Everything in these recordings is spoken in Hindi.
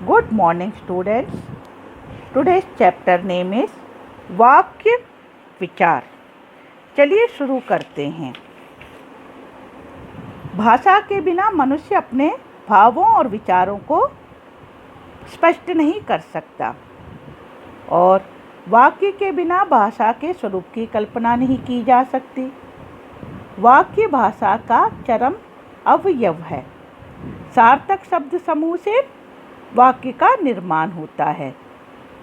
Good morning, students. Today's chapter name is वाक्य विचार। चलिए शुरू करते हैं। भाषा के बिना मनुष्य अपने भावों और विचारों को स्पष्ट नहीं कर सकता और वाक्य के बिना भाषा के स्वरूप की कल्पना नहीं की जा सकती। वाक्य भाषा का चरम अवयव है। सार्थक शब्द समूह से वाक्य का निर्माण होता है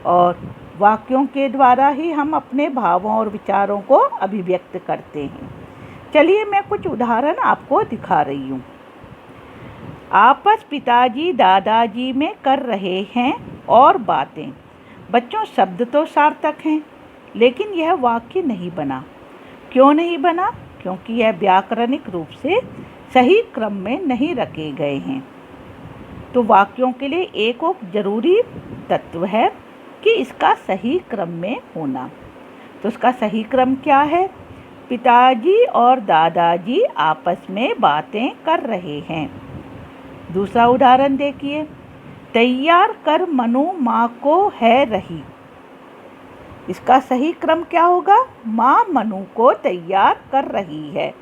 और वाक्यों के द्वारा ही हम अपने भावों और विचारों को अभिव्यक्त करते हैं। चलिए मैं कुछ उदाहरण आपको दिखा रही हूँ। आपस पिताजी दादाजी में कर रहे हैं और बातें। बच्चों, शब्द तो सार्थक हैं, लेकिन यह वाक्य नहीं बना। क्यों नहीं बना? क्योंकि यह व्याकरणिक रूप से सही क्रम में नहीं रखे गए हैं। तो वाक्यों के लिए एक और जरूरी तत्व है कि इसका सही क्रम में होना। तो इसका सही क्रम क्या है? पिताजी और दादाजी आपस में बातें कर रहे हैं। दूसरा उदाहरण देखिए। तैयार कर मनु माँ को है रही। इसका सही क्रम क्या होगा? माँ मनु को तैयार कर रही है।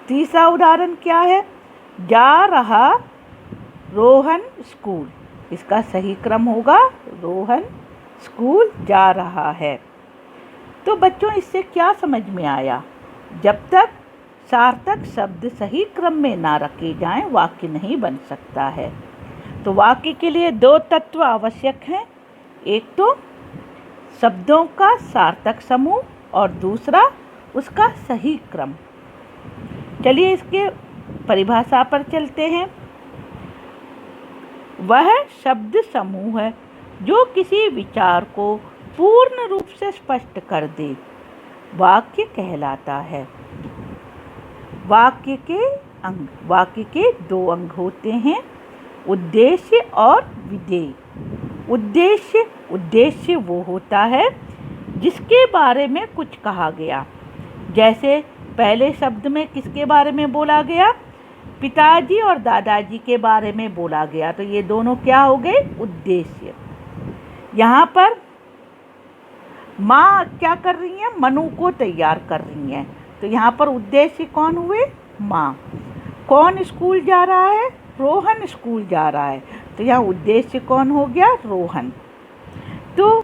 तीसरा उदाहरण क्या है? जा रहा रोहन स्कूल। इसका सही क्रम होगा रोहन स्कूल जा रहा है। तो बच्चों, इससे क्या समझ में आया? जब तक सार्थक शब्द सही क्रम में ना रखे जाएं, वाक्य नहीं बन सकता है। तो वाक्य के लिए दो तत्व आवश्यक हैं। एक तो शब्दों का सार्थक समूह और दूसरा उसका सही क्रम। चलिए इसके परिभाषा पर चलते हैं। वह शब्द समूह है जो किसी विचार को पूर्ण रूप से स्पष्ट कर दे, वाक्य कहलाता है। वाक्य के दो अंग होते हैं, उद्देश्य और विधेय। उद्देश्य वो होता है जिसके बारे में कुछ कहा गया। जैसे पहले शब्द में किसके बारे में बोला गया? पिताजी और दादाजी के बारे में बोला गया। तो ये दोनों क्या हो गए? उद्देश्य। यहाँ पर माँ क्या कर रही है? मनु को तैयार कर रही हैं। तो यहाँ पर उद्देश्य कौन हुए? माँ। कौन स्कूल जा रहा है? रोहन स्कूल जा रहा है। तो यहाँ उद्देश्य कौन हो गया? रोहन। तो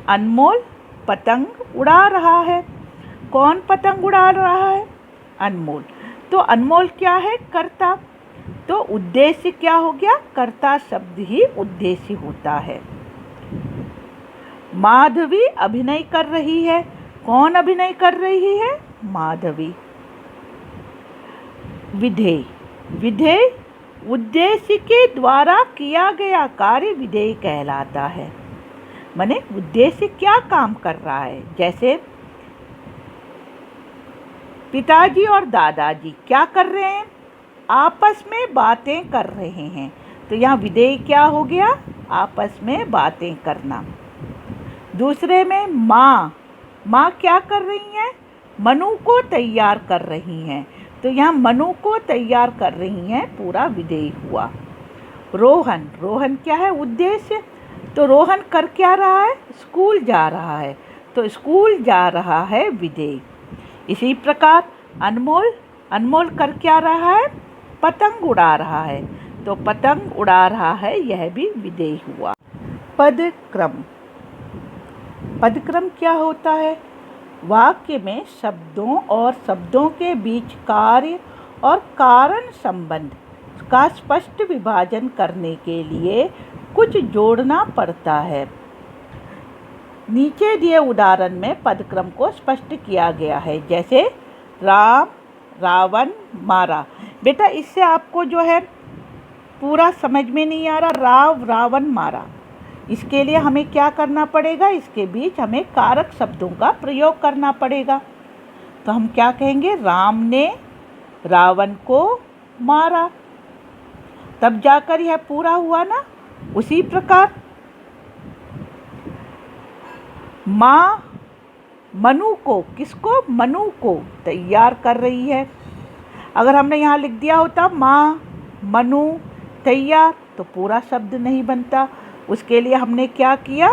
अनमोल पतंग उड़ा रहा है। कौन पतंग उड़ा रहा है? अनमोल। तो अनमोल क्या है? कर्ता। तो उद्देश्य क्या हो गया? कर्ता शब्द ही उद्देश्य होता है। माधवी अभिनय कर रही है। कौन अभिनय कर रही है? माधवी। विधेय उद्देश्य के द्वारा किया गया कार्य विधेय कहलाता है। माने उद्देश्य क्या काम कर रहा है। जैसे पिताजी और दादाजी क्या कर रहे हैं? आपस में बातें कर रहे हैं। तो यहाँ विधेय क्या हो गया? आपस में बातें करना। दूसरे में माँ क्या कर रही हैं? मनु को तैयार कर रही हैं। तो यहाँ मनु को तैयार कर रही हैं पूरा विधेय हुआ। रोहन क्या है? उद्देश्य। तो रोहन कर क्या रहा है? स्कूल जा रहा है। तो स्कूल जा रहा है विधेय। इसी प्रकार अनमोल कर क्या रहा है? पतंग उड़ा रहा है। तो पतंग उड़ा रहा है, यह भी विधेय हुआ। पदक्रम क्या होता है? वाक्य में शब्दों और शब्दों के बीच कार्य और कारण संबंध का स्पष्ट विभाजन करने के लिए कुछ जोड़ना पड़ता है। नीचे दिए उदाहरण में पदक्रम को स्पष्ट किया गया है। जैसे राम रावण मारा। बेटा, इससे आपको जो है पूरा समझ में नहीं आ रहा। राम रावण मारा, इसके लिए हमें क्या करना पड़ेगा? इसके बीच हमें कारक शब्दों का प्रयोग करना पड़ेगा। तो हम क्या कहेंगे? राम ने रावण को मारा। तब जाकर यह पूरा हुआ ना। उसी प्रकार माँ मनु को, किसको? मनु को तैयार कर रही है। अगर हमने यहाँ लिख दिया होता माँ मनु तैयार, तो पूरा शब्द नहीं बनता। उसके लिए हमने क्या किया,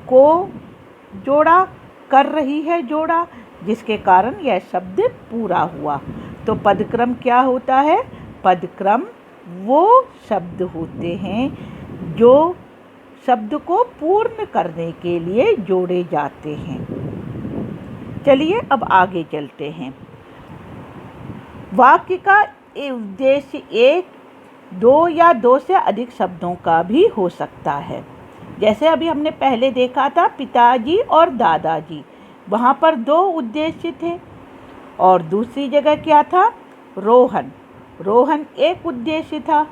को जोड़ा, कर रही है जोड़ा, जिसके कारण यह शब्द पूरा हुआ। तो पदक्रम क्या होता है, पदक्रम वो शब्द होते हैं जो शब्द को पूर्ण करने के लिए जोड़े जाते हैं। चलिए अब आगे चलते हैं। वाक्य का उद्देश्य एक, दो या दो से अधिक शब्दों का भी हो सकता है। जैसे अभी हमने पहले देखा था पिताजी और दादाजी, वहाँ पर दो उद्देश्य थे। और दूसरी जगह क्या था, रोहन, रोहन एक उद्देश्य था।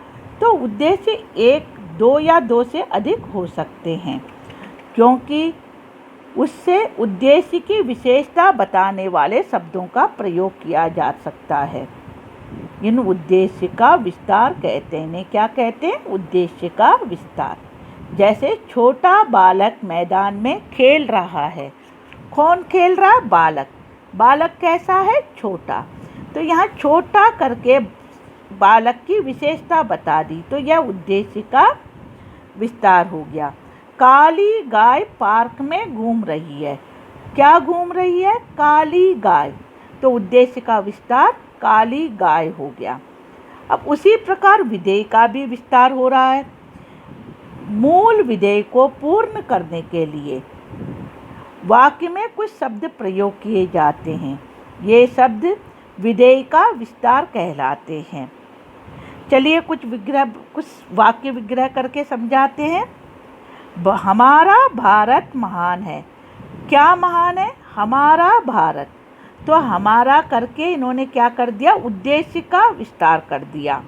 तो उद्देश्य एक, दो या दो से अधिक हो सकते हैं, क्योंकि उससे उद्देश्य की विशेषता बताने वाले शब्दों का प्रयोग किया जा सकता है। इन उद्देश्य का विस्तार कहते हैं। इन्हें क्या कहते हैं, उद्देश्य का विस्तार। जैसे छोटा बालक मैदान में खेल रहा है। कौन खेल रहा है, बालक। बालक कैसा है, छोटा। तो यहाँ छोटा करके बालक की विशेषता बता दी, तो यह उद्देश्य का विस्तार हो गया। काली गाय पार्क में घूम रही है। क्या घूम रही है, काली गाय। तो उद्देश्य का विस्तार काली गाय हो गया। अब उसी प्रकार विधेय का भी विस्तार हो रहा है। मूल विधेय को पूर्ण करने के लिए वाक्य में कुछ शब्द प्रयोग किए जाते हैं। ये शब्द विधेय का विस्तार कहलाते हैं। चलिए कुछ वाक्य विग्रह करके समझाते हैं। हमारा भारत महान है। क्या महान है, हमारा भारत। तो हमारा करके इन्होंने क्या कर दिया, उद्देश्य का विस्तार कर दिया।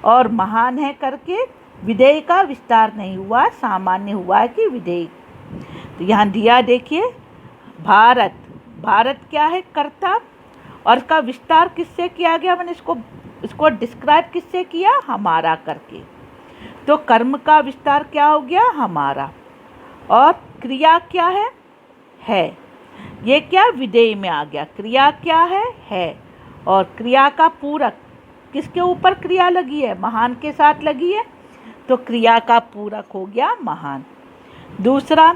और महान है करके विधेय का विस्तार नहीं हुआ, सामान्य हुआ है कि विधेय। तो यहाँ दिया देखिए, भारत, भारत क्या है, कर्ता। और इसका विस्तार किससे किया गया, मैंने इसको डिस्क्राइब किससे किया, हमारा करके। तो कर्म का विस्तार क्या हो गया, हमारा। और क्रिया क्या है। ये क्या विधेय में आ गया। क्रिया क्या है। और क्रिया का पूरक, किसके ऊपर क्रिया लगी है, महान के साथ लगी है। तो क्रिया का पूरक हो गया महान। दूसरा,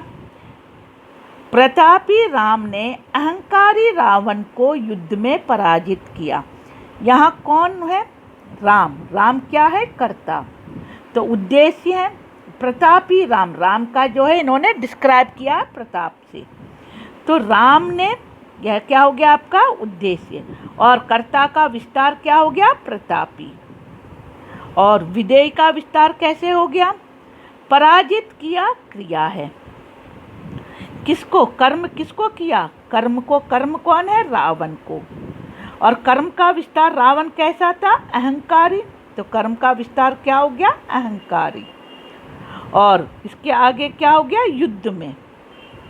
प्रतापी राम ने अहंकारी रावण को युद्ध में पराजित किया। यहाँ कौन है, राम। राम क्या है, कर्ता। तो उद्देश्य है प्रतापी राम। राम का जो है इन्होंने डिस्क्राइब किया प्रताप से। तो राम ने, यह क्या हो गया आपका उद्देश्य। और कर्ता का विस्तार क्या हो गया, प्रतापी। और विधेय का विस्तार कैसे हो गया, पराजित किया क्रिया है। किसको, कर्म किसको किया, कर्म को। कर्म कौन है, रावण को। और कर्म का विस्तार, रावण कैसा था, अहंकारी। तो कर्म का विस्तार क्या हो गया, अहंकारी। और इसके आगे क्या हो गया, युद्ध में।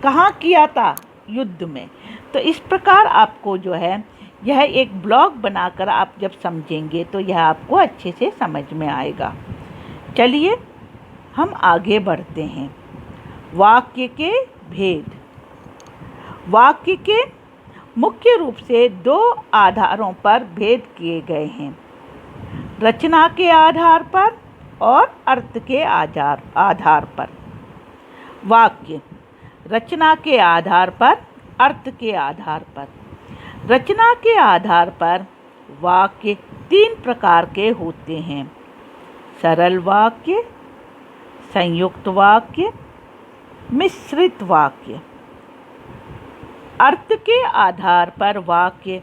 कहाँ किया था, युद्ध में। तो इस प्रकार आपको जो है यह एक ब्लॉग बनाकर आप जब समझेंगे तो यह आपको अच्छे से समझ में आएगा। चलिए हम आगे बढ़ते हैं। वाक्य के भेद। वाक्य के मुख्य रूप से दो आधारों पर भेद किए गए हैं, रचना के आधार पर और अर्थ के आधार पर। वाक्य रचना के आधार पर, अर्थ के आधार पर। रचना के आधार पर वाक्य तीन प्रकार के होते हैं, सरल वाक्य, संयुक्त वाक्य, मिश्रित वाक्य। अर्थ के आधार पर वाक्य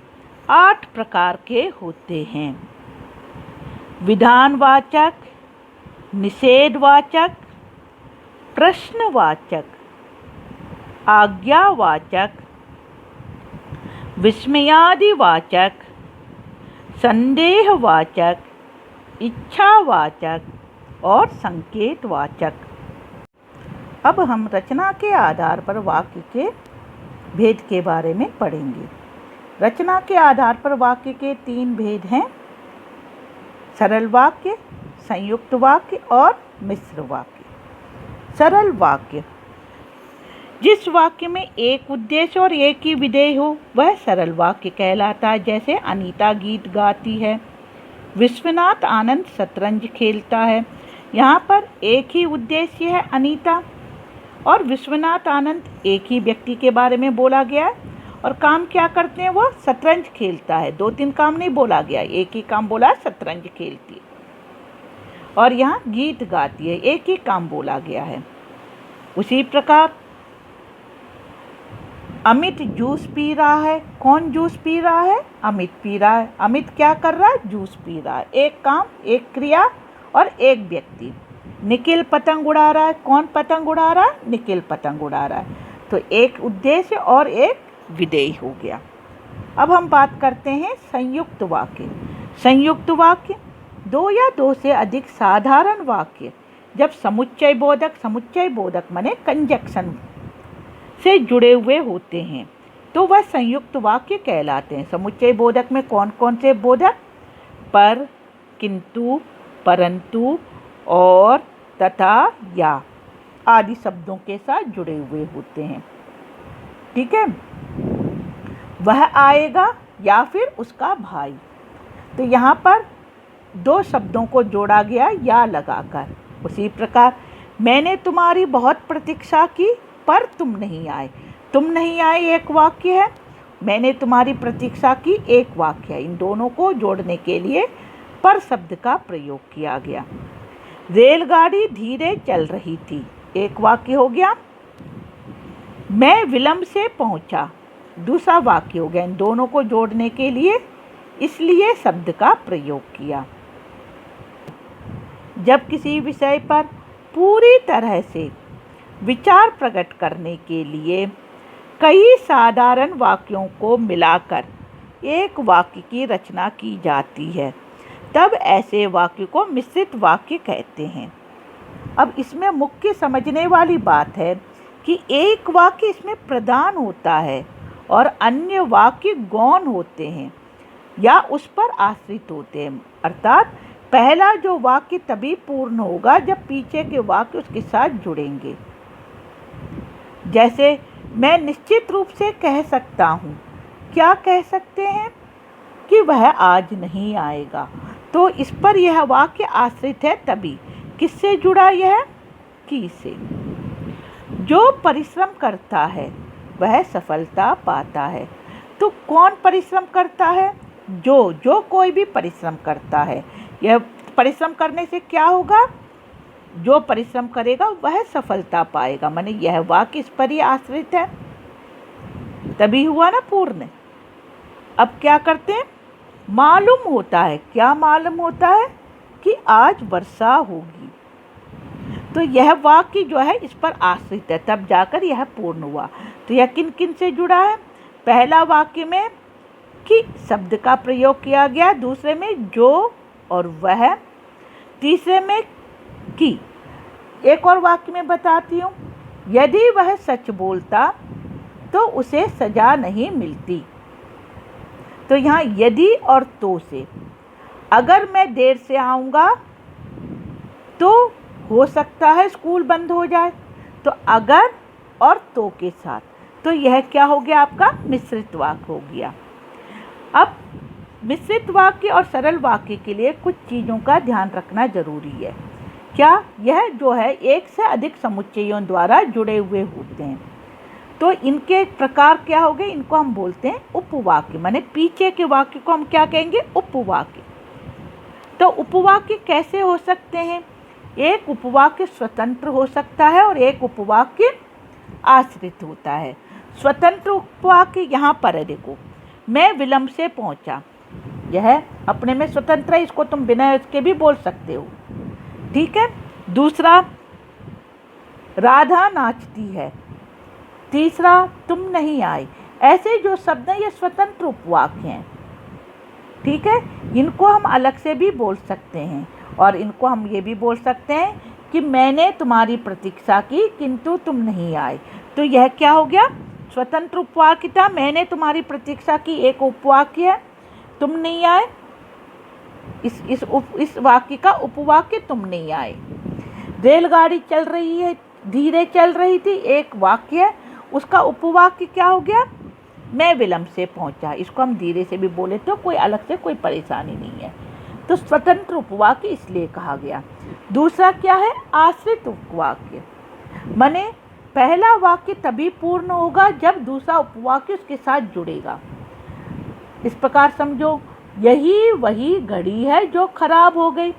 8 प्रकार के होते हैं, विधानवाचक, निषेधवाचक, प्रश्नवाचक, आज्ञावाचक, विस्मयादिवाचक, संदेहवाचक, इच्छावाचक और संकेतवाचक। अब हम रचना के आधार पर वाक्य के भेद के बारे में पढ़ेंगे। रचना के आधार पर वाक्य के 3 भेद हैं, सरल वाक्य, संयुक्त वाक्य और मिश्र वाक्य। सरल वाक्य, जिस वाक्य में एक उद्देश्य और एक ही विधेय हो वह सरल वाक्य कहलाता है। जैसे अनीता गीत गाती है, विश्वनाथ आनंद शतरंज खेलता है। यहाँ पर एक ही उद्देश्य है अनीता और विश्वनाथ आनंद एक ही व्यक्ति के बारे में बोला गया है। और काम क्या करते हैं, वो शतरंज खेलता है। 2-3 काम नहीं बोला गया, एक ही काम बोला, शतरंज खेलती है। और यहाँ गीत गाती है, एक ही काम बोला गया है। उसी प्रकार अमित जूस पी रहा है। कौन जूस पी रहा है? अमित पी रहा है। अमित क्या कर रहा है? जूस पी रहा है। एक काम, एक क्रिया और एक व्यक्ति। निखिल पतंग उड़ा रहा है। कौन पतंग उड़ा रहा है? निखिल पतंग उड़ा रहा है। तो एक उद्देश्य और एक विधेय हो गया। अब हम बात करते हैं संयुक्त वाक्य। संयुक्त वाक्य 2 या 2 से अधिक साधारण वाक्य जब समुच्चय बोधक माने कंजक्शन से जुड़े हुए होते हैं तो वह संयुक्त वाक्य कहलाते हैं। समुच्चय बोधक में कौन कौन से बोधक? पर, किंतु, परंतु और, तथा, या आदि शब्दों के साथ जुड़े हुए होते हैं। ठीक है, वह आएगा या फिर उसका भाई। तो यहाँ पर 2 शब्दों को जोड़ा गया या लगाकर। उसी प्रकार मैंने तुम्हारी बहुत प्रतीक्षा की पर तुम नहीं आए। तुम नहीं आए एक वाक्य है, मैंने तुम्हारी प्रतीक्षा की एक वाक्य है। इन दोनों को जोड़ने के लिए पर शब्द का प्रयोग किया गया। रेलगाड़ी धीरे चल रही थी, एक वाक्य हो गया। मैं विलंब से पहुंचा, दूसरा वाक्य हो गया। इन दोनों को जोड़ने के लिए इसलिए शब्द का प्रयोग किया। जब किसी विषय पर पूरी तरह से विचार प्रकट करने के लिए कई साधारण वाक्यों को मिलाकर एक वाक्य की रचना की जाती है तब ऐसे वाक्य को मिश्रित वाक्य कहते हैं। अब इसमें मुख्य समझने वाली बात है कि एक वाक्य इसमें प्रधान होता है और अन्य वाक्य गौण होते हैं या उस पर आश्रित होते हैं। अर्थात पहला जो वाक्य तभी पूर्ण होगा जब पीछे के वाक्य उसके साथ जुड़ेंगे। जैसे मैं निश्चित रूप से कह सकता हूँ, क्या कह सकते हैं? कि वह आज नहीं आएगा। तो इस पर यह वाक्य आश्रित है तभी। किससे जुड़ा यह? कि से। जो परिश्रम करता है वह सफलता पाता है। तो कौन परिश्रम करता है? जो कोई भी परिश्रम करता है। यह परिश्रम करने से क्या होगा? जो परिश्रम करेगा वह सफलता पाएगा। माने यह वाक्य इस पर ही आश्रित है, तभी हुआ ना पूर्ण। अब क्या करते हैं? मालूम होता है। क्या मालूम होता है? कि आज वर्षा होगी। तो यह वाक्य जो है इस पर आश्रित है, तब जाकर यह पूर्ण हुआ। तो यह किन किन से जुड़ा है? पहला वाक्य में कि शब्द का प्रयोग किया गया, दूसरे में जो और वह, तीसरे में कि। एक और वाक्य में बताती हूँ, यदि वह सच बोलता तो उसे सजा नहीं मिलती। तो यहाँ यदि और तो से, अगर मैं देर से आऊँगा तो हो सकता है स्कूल बंद हो जाए। तो अगर और तो के साथ, तो यह क्या हो गया? आपका मिश्रित वाक्य हो गया। अब मिश्रित वाक्य और सरल वाक्य के लिए कुछ चीज़ों का ध्यान रखना जरूरी है। क्या? यह जो है एक से अधिक समुच्चयों द्वारा जुड़े हुए होते हैं। तो इनके प्रकार क्या हो गए? इनको हम बोलते हैं उपवाक्य। माने पीछे के वाक्य को हम क्या कहेंगे? उपवाक्य। तो उपवाक्य कैसे हो सकते हैं? एक उपवाक्य स्वतंत्र हो सकता है और एक उपवाक्य आश्रित होता है। स्वतंत्र उपवाक्य यहाँ पर है, देखो, मैं विलंब से पहुँचा, यह अपने में स्वतंत्र है, इसको तुम बिना इसके भी बोल सकते हो। ठीक है। दूसरा, राधा नाचती है। तीसरा, तुम नहीं आए। ऐसे जो शब्द हैं ये स्वतंत्र उपवाक्य हैं। ठीक है। इनको हम अलग से भी बोल सकते हैं और इनको हम ये भी बोल सकते हैं कि मैंने तुम्हारी प्रतीक्षा की किंतु तुम नहीं आए। तो यह क्या हो गया? स्वतंत्र उपवाक्य था। मैंने तुम्हारी प्रतीक्षा की एक उपवाक्य है, तुम नहीं आए। इस वाक्य का उपवाक्य तुम नहीं आए। रेलगाड़ी चल रही है, धीरे चल रही थी, एक वाक्य है, उसका उपवाक्य क्या हो गया? मैं विलंब से पहुंचा। इसको हम धीरे से भी बोले तो कोई अलग से कोई परेशानी नहीं है। तो स्वतंत्र उपवाक्य इसलिए कहा गया। दूसरा क्या है? आश्रित उपवाक्य। माने पहला वाक्य तभी पूर्ण होगा जब दूसरा उपवाक्य उसके साथ जुड़ेगा। इस प्रकार समझो, यही वही घड़ी है जो खराब हो गई।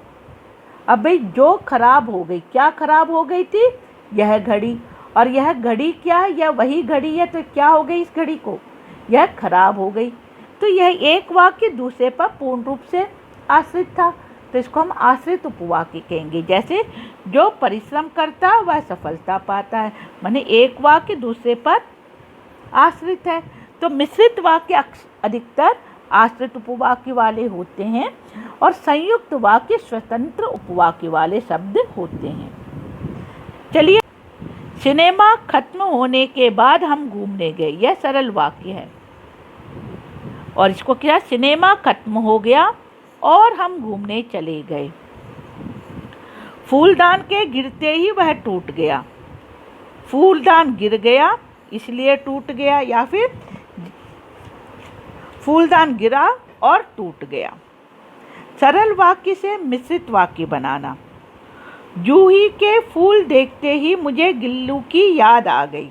अब भाई जो खराब हो गई, क्या खराब हो गई थी? यह घड़ी। और यह घड़ी क्या है? यह वही घड़ी है। तो क्या हो गई इस घड़ी को? यह खराब हो गई। तो यह एक वाक्य दूसरे पर पूर्ण रूप से आश्रित था, तो इसको हम आश्रित उपवाक्य कहेंगे। जैसे जो परिश्रम करता है वह सफलता पाता है, माने एक वाक्य दूसरे पर आश्रित है। तो मिश्रित वाक्य अधिकतर आश्रित उपवाक्य वाले होते हैं और संयुक्त वाक्य स्वतंत्र उपवाक्य वाले शब्द होते हैं। चलिए, सिनेमा खत्म होने के बाद हम घूमने गए, यह सरल वाक्य है। और इसको क्या? सिनेमा खत्म हो गया और हम घूमने चले गए। फूलदान के गिरते ही वह टूट गया। फूलदान गिर गया इसलिए टूट गया, या फिर फूलदान गिरा और टूट गया। सरल वाक्य से मिश्रित वाक्य बनाना। जूही के फूल देखते ही मुझे गिल्लू की याद आ गई।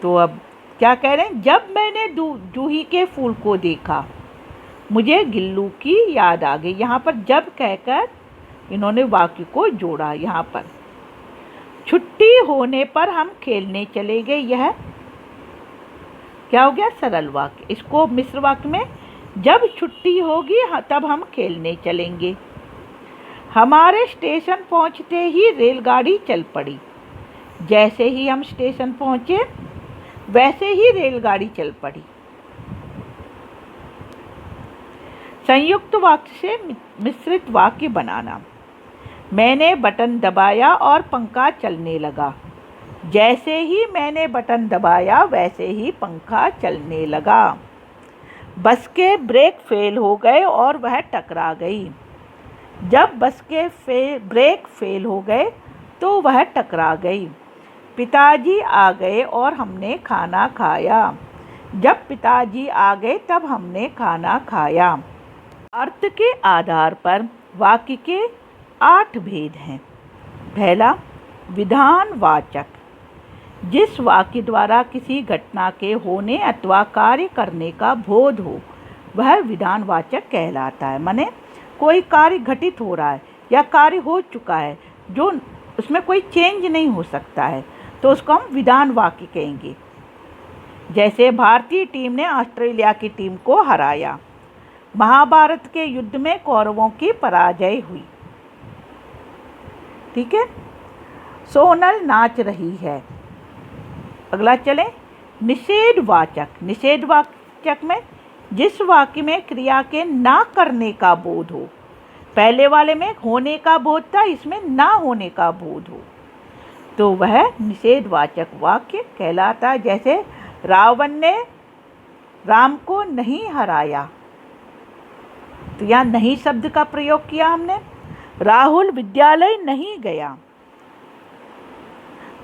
तो अब क्या कह रहे हैं? जब मैंने जूही के फूल को देखा मुझे गिल्लू की याद आ गई। यहाँ पर जब कहकर इन्होंने वाक्य को जोड़ा। यहाँ पर छुट्टी होने पर हम खेलने चले गए, यह क्या हो गया? सरल वाक्य। इसको मिश्र वाक्य में जब छुट्टी होगी तब हम खेलने चलेंगे। हमारे स्टेशन पहुंचते ही रेलगाड़ी चल पड़ी। जैसे ही हम स्टेशन पहुंचे वैसे ही रेलगाड़ी चल पड़ी। संयुक्त वाक्य से मिश्रित वाक्य बनाना। मैंने बटन दबाया और पंखा चलने लगा। जैसे ही मैंने बटन दबाया वैसे ही पंखा चलने लगा। बस के ब्रेक फेल हो गए और वह टकरा गई। जब बस के ब्रेक फेल हो गए तो वह टकरा गई। पिताजी आ गए और हमने खाना खाया। जब पिताजी आ गए तब हमने खाना खाया। अर्थ के आधार पर वाक्य के 8 भेद हैं। पहला, विधानवाचक। जिस वाक्य द्वारा किसी घटना के होने अथवा कार्य करने का बोध हो वह विधानवाचक कहलाता है। माने कोई कार्य घटित हो रहा है या कार्य हो चुका है जो उसमें कोई चेंज नहीं हो सकता है, तो उसको हम विधान वाक्य कहेंगे। जैसे भारतीय टीम ने ऑस्ट्रेलिया की टीम को हराया। महाभारत के युद्ध में कौरवों की पराजय हुई। ठीक है। सोनल नाच रही है। अगला चले, निषेधवाचक। निषेधवाचक में जिस वाक्य में क्रिया के ना करने का बोध हो। पहले वाले में होने का बोध था, इसमें ना होने का बोध हो तो वह निषेधवाचक वाक्य कहलाता है। जैसे रावण ने राम को नहीं हराया, तो यहाँ नहीं शब्द का प्रयोग किया हमने। राहुल विद्यालय नहीं गया।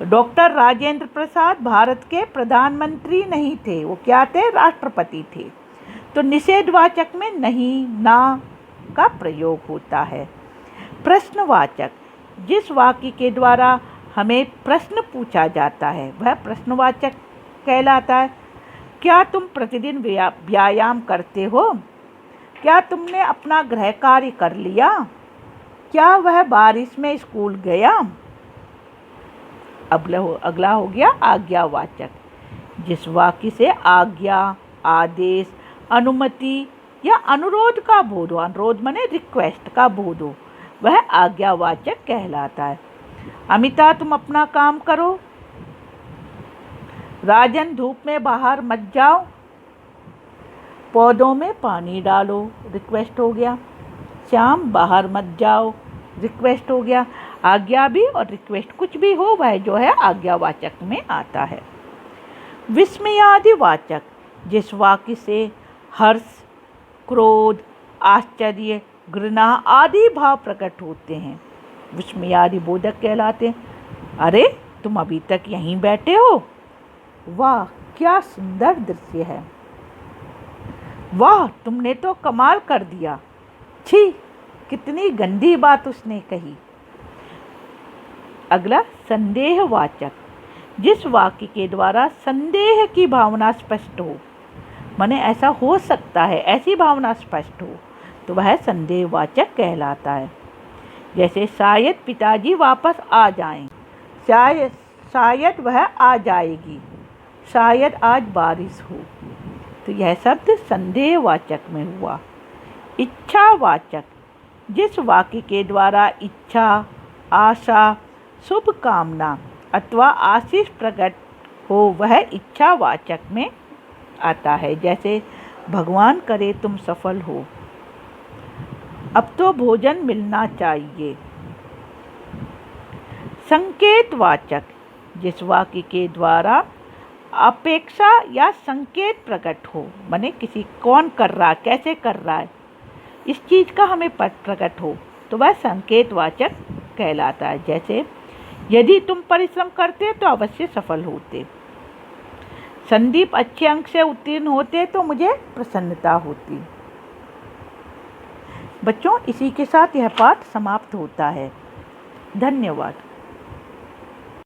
डॉक्टर राजेंद्र प्रसाद भारत के प्रधानमंत्री नहीं थे, वो क्या थे? राष्ट्रपति थे। तो निषेधवाचक में नहीं, ना का प्रयोग होता है। प्रश्नवाचक। जिस वाक्य के द्वारा हमें प्रश्न पूछा जाता है वह प्रश्नवाचक कहलाता है। क्या तुम प्रतिदिन व्यायाम करते हो? क्या तुमने अपना गृह कार्य कर लिया? क्या वह बारिश में स्कूल गया? अगला हो गया आज्ञावाचक। जिस वाक्य से आज्ञा, आदेश, अनुमति या अनुरोध का बोध हो, अनुरोध माने रिक्वेस्ट का बोध हो, वह आज्ञावाचक कहलाता है। अमिता तुम अपना काम करो। राजन धूप में बाहर मत जाओ। पौधों में पानी डालो, रिक्वेस्ट हो गया। श्याम बाहर मत जाओ, रिक्वेस्ट हो गया। आज्ञा भी और रिक्वेस्ट कुछ भी हो वह जो है आज्ञावाचक में आता है। विस्मयादिवाचक। जिस वाक्य से हर्ष, क्रोध, आश्चर्य, घृणा आदि भाव प्रकट होते हैं विस्मयादि बोधक कहलाते हैं। अरे तुम अभी तक यहीं बैठे हो? वाह क्या सुंदर दृश्य है। वाह तुमने तो कमाल कर दिया। छी कितनी गंदी बात उसने कही। अगला, संदेहवाचक, जिस वाक्य के द्वारा संदेह की भावना स्पष्ट हो, माने ऐसा हो सकता है, ऐसी भावना स्पष्ट हो, तो वह संदेहवाचक कहलाता है। जैसे शायद पिताजी वापस आ जाएं, शायद वह आ जाएगी, शायद आज बारिश हो, तो यह शब्द संदेहवाचक में हुआ। इच्छावाचक, जिस वाक्य के द्वारा इच्छा, आशा, शुभ कामना अथवा आशीष प्रकट हो, वह इच्छावाचक में आता है। जैसे भगवान करे तुम सफल हो, अब तो भोजन मिलना चाहिए। संकेतवाचक, जिस वाक्य के द्वारा अपेक्षा या संकेत प्रकट हो, माने किसी कौन कर रहा है, कैसे कर रहा है, इस चीज़ का हमें प्रकट हो, तो वह संकेतवाचक कहलाता है। जैसे यदि तुम परिश्रम करते तो अवश्य सफल होते, संदीप अच्छे अंक से उत्तीर्ण होते तो मुझे प्रसन्नता होती। बच्चों, इसी के साथ यह पाठ समाप्त होता है। धन्यवाद।